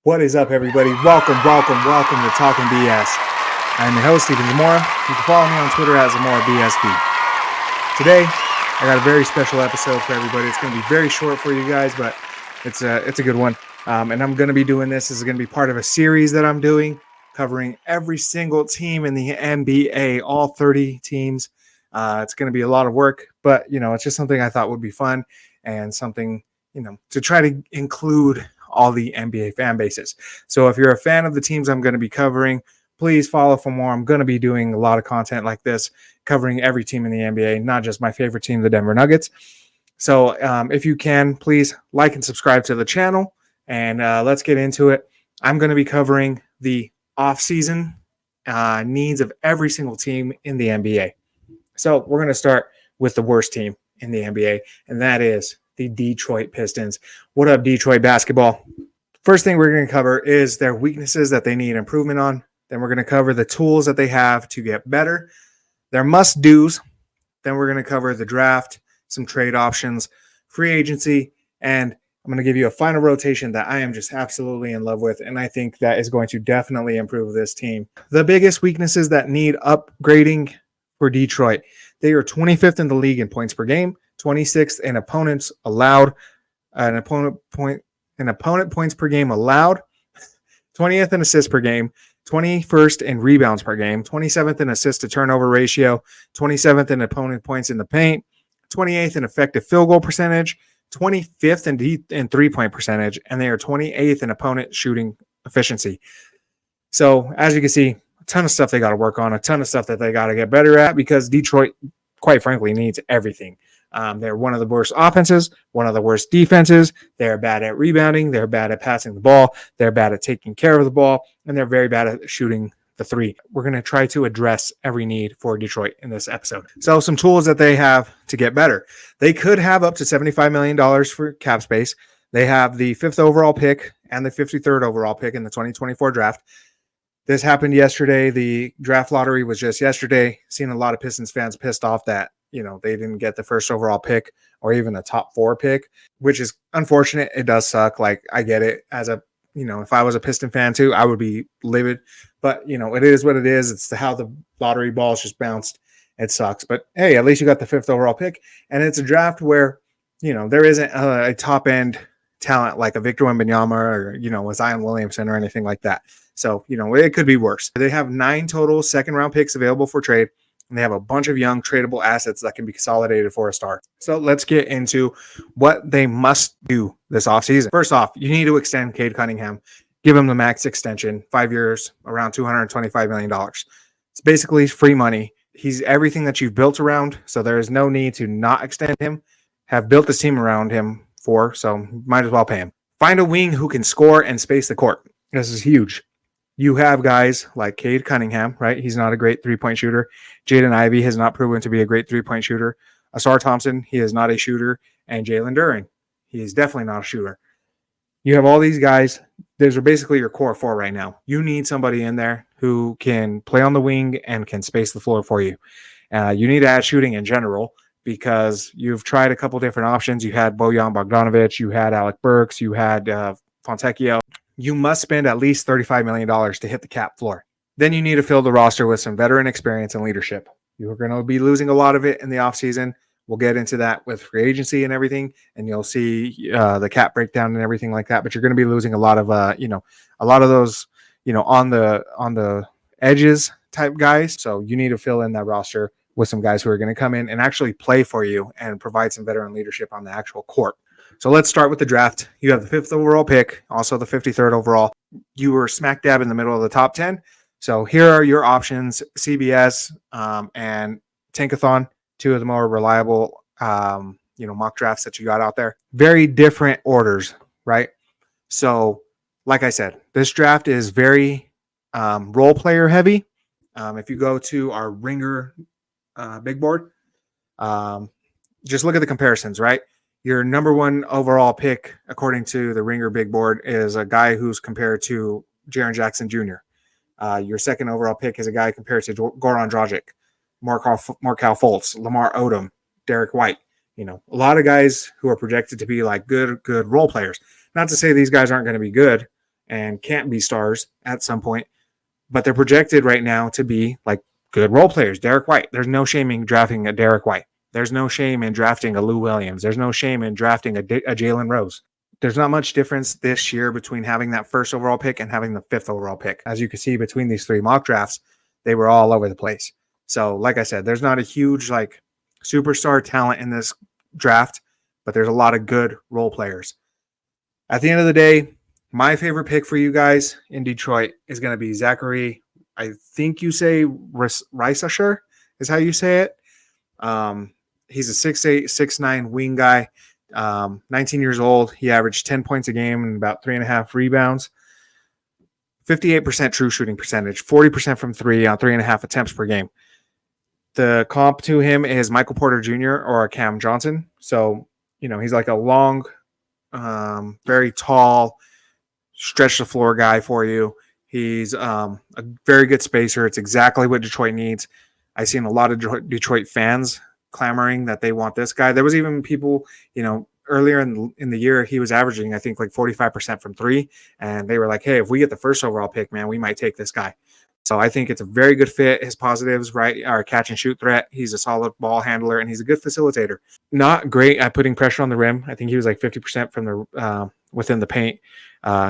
What is up, everybody? Welcome to Talkin BS. I'm your host, Zamora. You can follow me on Twitter at ZamoraBSB. Today, I got a very special episode for everybody. It's going to be very short for you guys, but it's a good one. And I'm going to be doing this. This is going to be part of a series that I'm doing, covering every single team in the NBA, all 30 teams. It's going to be a lot of work, but, it's just something I thought would be fun and something, to try to include all the NBA fan bases. So if you're a fan of the teams I'm going to be covering, please follow for more. I'm going to be doing a lot of content like this, covering every team in the NBA, not just my favorite team, the Denver Nuggets. So if you can, please like and subscribe to the channel, and let's get into it. I'm going to be covering the off-season needs of every single team in the NBA. So we're going to start with the worst team in the NBA, and that is the Detroit Pistons. What up, Detroit basketball? First thing we're going to cover is their weaknesses that they need improvement on. Then we're going to cover the tools that they have to get better, their must-dos. Then we're going to cover the draft, some trade options, free agency, and I'm going to give you a final rotation that I am just absolutely in love with, and I think that is going to definitely improve this team. The biggest weaknesses that need upgrading for Detroit: they are 25th in the league in points per game, 26th in opponents allowed, an opponent points per game allowed, 20th in assists per game, 21st in rebounds per game, 27th in assist to turnover ratio, 27th in opponent points in the paint, 28th in effective field goal percentage, 25th in 3-point percentage, and they are 28th in opponent shooting efficiency. So as you can see, a ton of stuff they got to work on, a ton of stuff that they got to get better at, because Detroit, quite frankly, needs everything. They're one of the worst offenses, one of the worst defenses. They're bad at rebounding. They're bad at passing the ball. They're bad at taking care of the ball. And they're very bad at shooting the three. We're going to try to address every need for Detroit in this episode. So some tools that they have to get better. They could have up to $75 million for cap space. They have the 5th overall pick and the 53rd overall pick in the 2024 draft. This happened yesterday. The draft lottery was just yesterday. Seen a lot of Pistons fans pissed off that they didn't get the 1st overall pick or even a top 4 pick, which is unfortunate. It does suck. Like, I get it. As a, if I was a Piston fan too, I would be livid. But, it is what it is. It's how the lottery balls just bounced. It sucks. But, hey, at least you got the 5th overall pick. And it's a draft where, there isn't a top-end talent like a Victor Wembanyama or, a Zion Williamson or anything like that. So, it could be worse. They have 9 total second-round picks available for trade. And they have a bunch of young tradable assets that can be consolidated for a star. So let's get into what they must do this offseason. First off, you need to extend Cade Cunningham. Give him the max extension, 5 years, around $225 million. It's basically free money. He's everything that you've built around, so there is no need to not extend him. Have built this team around him so might as well pay him. Find a wing who can score and space the court. This is huge. You have guys like Cade Cunningham, right? He's not a great 3-point shooter. Jaden Ivey has not proven to be a great 3-point shooter. Asar Thompson, he is not a shooter. And Jalen Duren, he is definitely not a shooter. You have all these guys. Those are basically your core 4 right now. You need somebody in there who can play on the wing and can space the floor for you. You need to add shooting in general, because you've tried a couple different options. You had Bojan Bogdanovic, you had Alec Burks, you had Fontecchio. You must spend at least $35 million to hit the cap floor. Then you need to fill the roster with some veteran experience and leadership. You're going to be losing a lot of it in the offseason. We'll get into that with free agency and everything, and you'll see the cap breakdown and everything like that. But you're going to be losing a lot of, a lot of those, on the edges type guys. So you need to fill in that roster with some guys who are going to come in and actually play for you and provide some veteran leadership on the actual court. So let's start with the draft. You have the 5th overall pick, also the 53rd overall. You were smack dab in the middle of the top 10. So here are your options: CBS and Tankathon, 2 of the more reliable, mock drafts that you got out there. Very different orders, right? So like I said, this draft is very role player heavy. If you go to our Ringer big board, just look at the comparisons, right? Your number 1 overall pick, according to the Ringer big board, is a guy who's compared to Jaren Jackson Jr. Your 2nd overall pick is a guy compared to Goran Dragic, Markelle Fultz, Lamar Odom, Derek White. A lot of guys who are projected to be like good role players. Not to say these guys aren't going to be good, and can't be stars at some point, but they're projected right now to be like good role players. Derek White. There's no shame in drafting a Derek White. There's no shame in drafting a Lou Williams. There's no shame in drafting a Jalen Rose. There's not much difference this year between having that first overall pick and having the 5th overall pick. As you can see between these 3 mock drafts, they were all over the place. So, like I said, there's not a huge like superstar talent in this draft, but there's a lot of good role players. At the end of the day, my favorite pick for you guys in Detroit is going to be Zachary. I think you say Reisasher is how you say it. He's a 6'8", 6'9" wing guy, 19 years old. He averaged 10 points a game and about 3.5 rebounds. 58% true shooting percentage, 40% from 3 on 3.5 attempts per game. The comp to him is Michael Porter Jr. or Cam Johnson. So, he's like a long, very tall, stretch the floor guy for you. He's a very good spacer. It's exactly what Detroit needs. I've seen a lot of Detroit fans clamoring that they want this guy. There was even people, earlier in the year, he was averaging, I think, like 45% from 3. And they were like, hey, if we get the first overall pick, man, we might take this guy. So I think it's a very good fit. His positives, right, are catch and shoot threat. He's a solid ball handler, and he's a good facilitator. Not great at putting pressure on the rim. I think he was like 50% from the within the paint.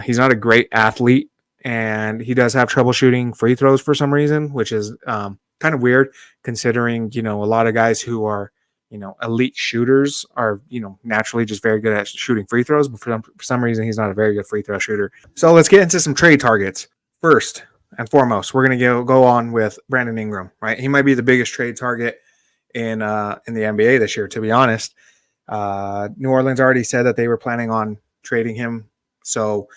He's not a great athlete, and he does have trouble shooting free throws for some reason, which is kind of weird considering, a lot of guys who are, elite shooters are, naturally just very good at shooting free throws. But for some reason, he's not a very good free throw shooter. So let's get into some trade targets. First and foremost, we're going to go on with Brandon Ingram, right? He might be the biggest trade target in the NBA this year, to be honest. New Orleans already said that they were planning on trading him. So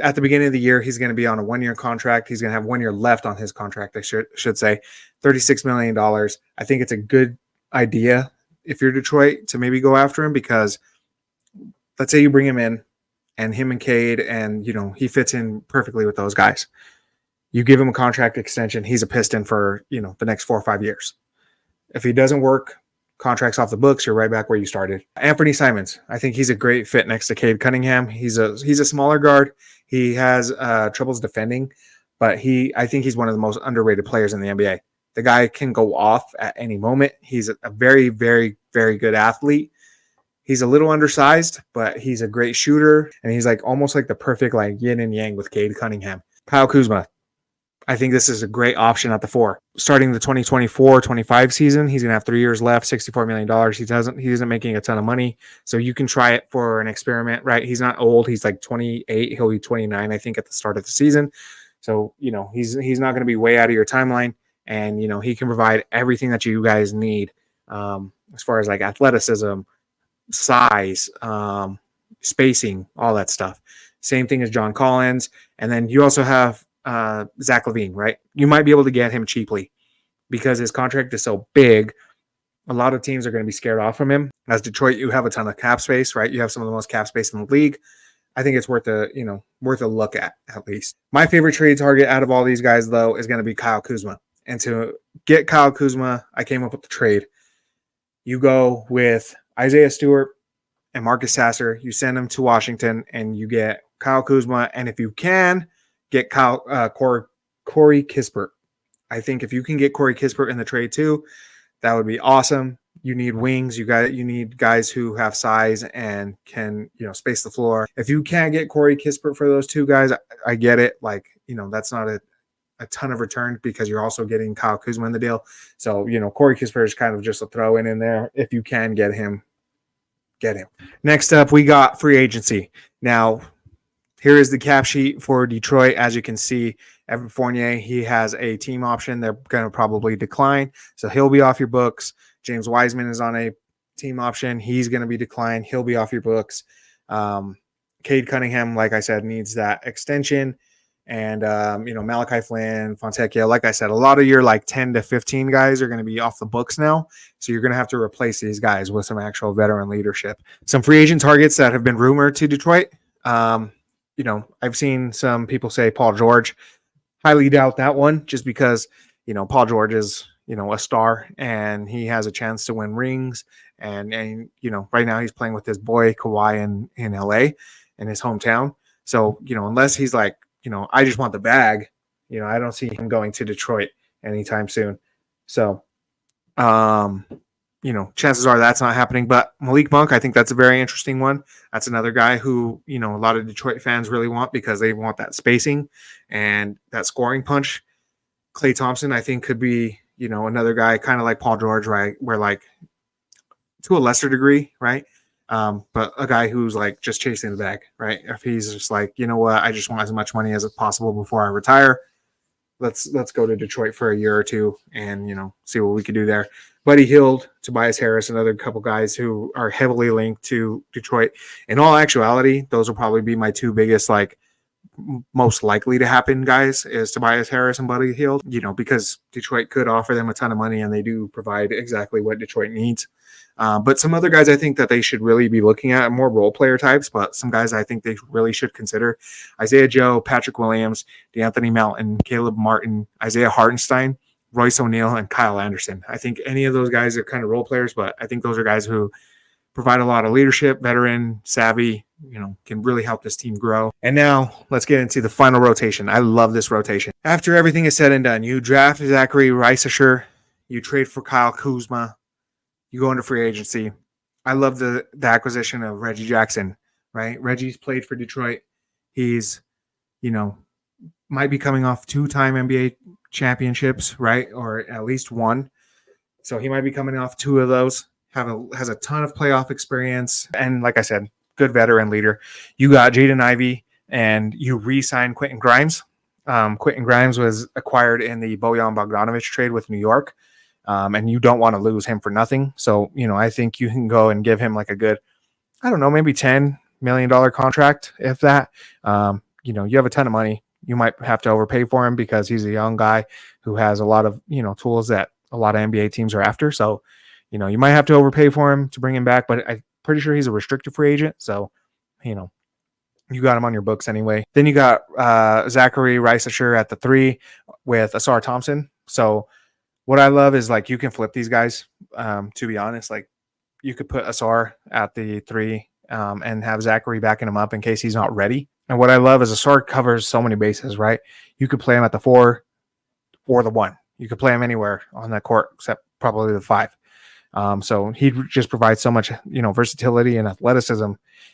at the beginning of the year, he's going to be on a 1-year contract. He's going to have 1 year left on his contract, I should say. $36 million. I think it's a good idea if you're Detroit to maybe go after him, because let's say you bring him in and him and Cade and, he fits in perfectly with those guys. You give him a contract extension. He's a Piston for, the next 4 or 5 years. If he doesn't work, contracts off the books, you're right back where you started. Anthony Simons, I think he's a great fit next to Cade Cunningham. He's a smaller guard. He has troubles defending, but I think he's one of the most underrated players in the NBA. The guy can go off at any moment. He's a very, very, very good athlete. He's a little undersized, but he's a great shooter, and he's like almost like the perfect like yin and yang with Cade Cunningham. Kyle Kuzma, I think this is a great option at the 4. Starting the 2024-25 season, he's going to have 3 years left, $64 million. He isn't making a ton of money, so you can try it for an experiment, right? He's not old. He's like 28. He'll be 29, I think, at the start of the season. So, he's not going to be way out of your timeline, and, he can provide everything that you guys need as far as like athleticism, size, spacing, all that stuff. Same thing as John Collins. And then you also have Zach LaVine, right? You might be able to get him cheaply because his contract is so big. A lot of teams are going to be scared off from him. As Detroit, you have a ton of cap space, right? You have some of the most cap space in the league. I think it's worth a look at least. My favorite trade target out of all these guys, though, is going to be Kyle Kuzma. And to get Kyle Kuzma, I came up with the trade. You go with Isaiah Stewart and Marcus Sasser. You send them to Washington, and you get Kyle Kuzma. And if you can, get Corey Kispert. I think if you can get Corey Kispert in the trade too, that would be awesome. You need wings. You need guys who have size and can, space the floor. If you can't get Corey Kispert for those two guys, I get it. Like, that's not a ton of return because you're also getting Kyle Kuzma in the deal. So, Corey Kispert is kind of just a throw in there. If you can get him, get him. Next up, we got free agency. Now, here is the cap sheet for Detroit. As you can see, Evan Fournier, he has a team option. They're going to probably decline, so he'll be off your books. James Wiseman is on a team option. He's going to be declined. He'll be off your books. Cade Cunningham, like I said, needs that extension. And, Malachi Flynn, Fontecchio, like I said, a lot of your like 10 to 15 guys are going to be off the books now. So you're going to have to replace these guys with some actual veteran leadership. Some free agent targets that have been rumored to Detroit. I've seen some people say Paul George. Highly doubt that one just because, Paul George is, a star and he has a chance to win rings. And right now he's playing with his boy Kawhi in LA in his hometown. So, unless he's like, I just want the bag, I don't see him going to Detroit anytime soon. So, chances are that's not happening. But Malik Monk, I think that's a very interesting one. That's another guy who, a lot of Detroit fans really want because they want that spacing and that scoring punch. Klay Thompson, I think, could be, another guy kind of like Paul George, right? Where like to a lesser degree, right? But a guy who's like just chasing the bag, right? If he's just like, you know what, I just want as much money as possible before I retire. Let's go to Detroit for a year or two and see what we could do there. Buddy Hield, Tobias Harris, another couple guys who are heavily linked to Detroit. In all actuality, those will probably be my two biggest most likely to happen guys is Tobias Harris and Buddy Hield, because Detroit could offer them a ton of money and they do provide exactly what Detroit needs. But some other guys I think that they should really be looking at, more role player types, but some guys I think they really should consider: Isaiah Joe, Patrick Williams, DeAnthony Melton, Caleb Martin, Isaiah Hartenstein, Royce O'Neal, and Kyle Anderson. I think any of those guys are kind of role players, but I think those are guys who provide a lot of leadership, veteran, savvy, can really help this team grow. And now let's get into the final rotation. I love this rotation. After everything is said and done, you draft Zachary Reisesher, you trade for Kyle Kuzma, you go into free agency. I love the acquisition of Reggie Jackson, right? Reggie's played for Detroit. He's, might be coming off 2-time NBA championships, right? Or at least one. So he might be coming off 2 of those. Has a ton of playoff experience. And like I said, good veteran leader. You got Jaden Ivey and you re-signed Quentin Grimes. Quentin Grimes was acquired in the Bojan Bogdanovic trade with New York. And you don't want to lose him for nothing. So, I think you can go and give him like a good, I don't know, maybe $10 million contract, if that. You have a ton of money. You might have to overpay for him because he's a young guy who has a lot of, tools that a lot of NBA teams are after. So, you might have to overpay for him to bring him back, but I'm pretty sure he's a restricted free agent. So, you got him on your books anyway. Then you got Zachary Reisesher at the 3 with Asar Thompson. So, what I love is you can flip these guys. To be honest, you could put Asar at the 3 and have Zachary backing him up in case he's not ready. And what I love is Asar covers so many bases, right? You could play him at the 4 or the 1. You could play him anywhere on that court except probably the 5. So he just provides so much, versatility and athleticism.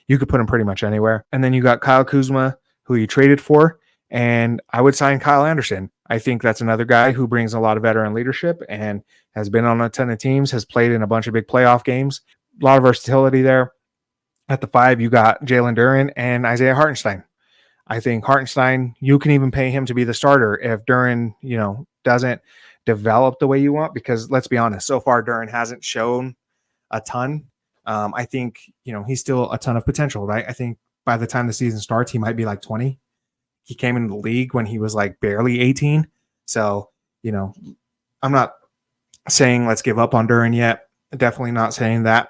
You could put him pretty much anywhere. And then you got Kyle Kuzma, who you traded for, and I would sign Kyle Anderson. I think that's another guy who brings a lot of veteran leadership and has been on a ton of teams, has played in a bunch of big playoff games. A lot of versatility there. At the 5, you got Jalen Duren and Isaiah Hartenstein. I think Hartenstein, you can even pay him to be the starter if Duren, doesn't develop the way you want, because let's be honest, so far Duren hasn't shown a ton. I think, he's still a ton of potential, right? I think by the time the season starts, he might be 20. He came into the league when he was barely 18. So, I'm not saying let's give up on Duren yet. Definitely not saying that.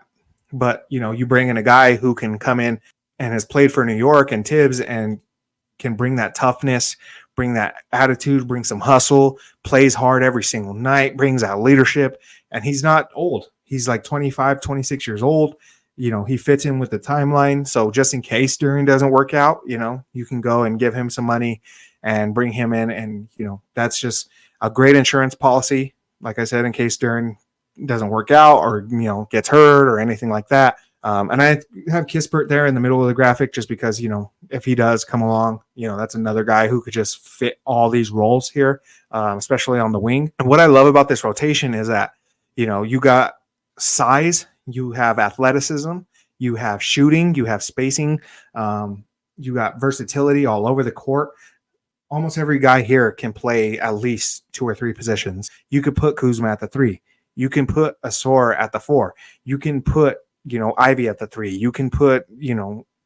But, you bring in a guy who can come in and has played for New York and Tibbs and can bring that toughness, bring that attitude, bring some hustle, plays hard every single night, brings out leadership. And he's not old. He's 25, 26 years old. He fits in with the timeline. So just in case Duren doesn't work out, you can go and give him some money and bring him in. And, that's just a great insurance policy. Like I said, in case Duren doesn't work out or, gets hurt or anything like that. And I have Kispert there in the middle of the graphic just because, if he does come along, that's another guy who could just fit all these roles here, especially on the wing. And what I love about this rotation is that, you got size, you have athleticism, you have shooting, you have spacing, you got versatility all over the court. Almost every guy here can play at least 2 or 3 positions. You could put Kuzma at the 3. You can put Asar at the 4. You can put, Ivy at the 3. You can put,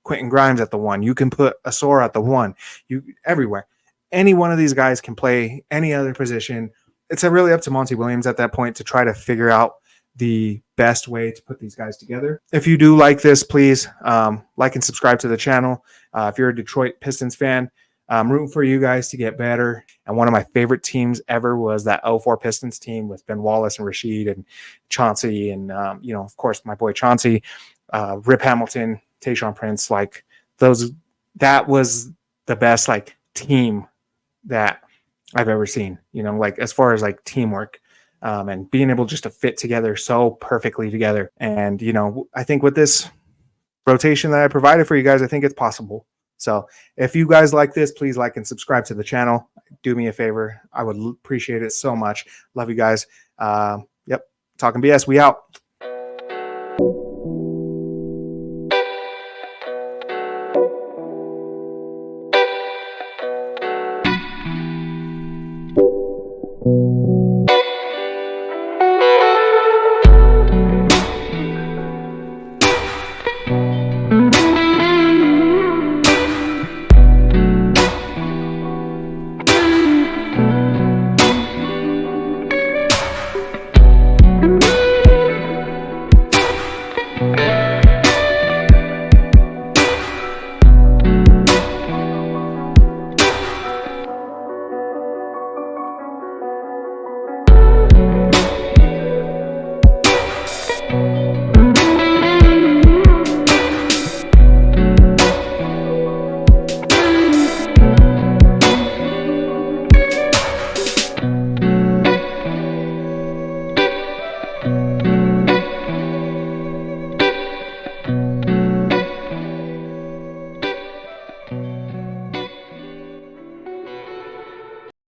Quentin Grimes at the 1. You can put Asar at the 1. You everywhere. Any one of these guys can play any other position. It's really up to Monty Williams at that point to try to figure out the best way to put these guys together. If you do like this, please like and subscribe to the channel. If you're a Detroit Pistons fan, I'm rooting for you guys to get better. And one of my favorite teams ever was that 04 Pistons team with Ben Wallace and Rasheed and Chauncey and, of course, my boy Chauncey, Rip Hamilton, Tayshaun Prince. Those that was the best like team that I've ever seen, like as far as like teamwork, and being able just to fit together so perfectly together. And, I think with this rotation that I provided for you guys, I think it's possible. So if you guys like this, please like and subscribe to the channel. Do me a favor. I would appreciate it so much. Love you guys. Yep. Talking BS. We out.